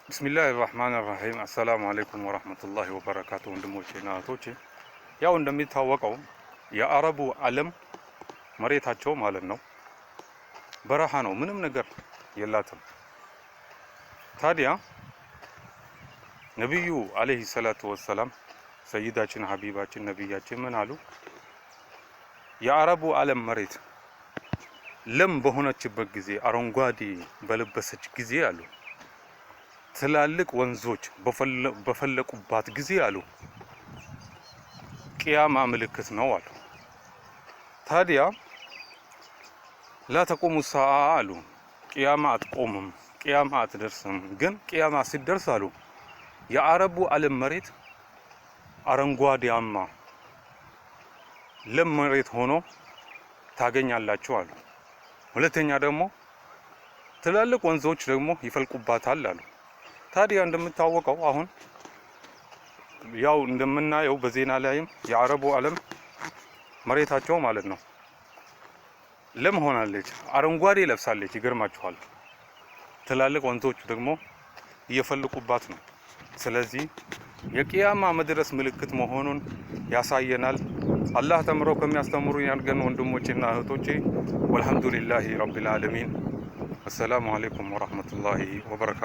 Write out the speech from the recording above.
ቢስሚላህ ራህማን ራሂም አሰላሙ አለይኩም ወራህመቱላሂ ወበረካቱ። ወንድሞቼና እህቶቼ ያው እንደሚታወቀው የአረቡ ዓለም መሬታቸው ማለት ነው በረሃ ነው፣ ምንም ነገር የላትም። ታዲያ ነቢዩ አለይሂ ሰላቱ ወሰላም ሰይዳችን ሀቢባችን ነቢያችን ምን አሉ? የአረቡ ዓለም መሬት ለም በሆነችበት ጊዜ፣ አረንጓዴ በለበሰች ጊዜ አሉ፣ ትላልቅ ወንዞች በፈለቁባት ጊዜ አሉ፣ ቅያማ ምልክት ነው አሉ። ታዲያ ላተቆሙ ሰዓ አሉ፣ ቅያማ አትቆምም፣ ቅያማ አትደርስም። ግን ቅያማ ሲደርስ አሉ የአረቡ ዓለም መሬት አረንጓዴያማ ለም መሬት ሆኖ ታገኛላችሁ አሉ። ሁለተኛ ደግሞ ትላልቅ ወንዞች ደግሞ ይፈልቁባታል አሉ። ታዲያ እንደምታወቀው አሁን ያው እንደምናየው በዜና ላይም የአረቡ ዓለም መሬታቸው ማለት ነው ለም ሆናለች፣ አረንጓዴ ለብሳለች። ይገርማችኋል። ትላልቅ ወንዞች ደግሞ እየፈልቁባት ነው። ስለዚህ የቂያማ መድረስ ምልክት መሆኑን ያሳየናል። አላህ ተምረው ከሚያስተምሩ ያድርገን ወንድሞቼና እህቶቼ። ወልሐምዱሊላሂ ረቢል ዓለሚን። አሰላሙ አለይኩም ወራህመቱላሂ ወበረካቱ።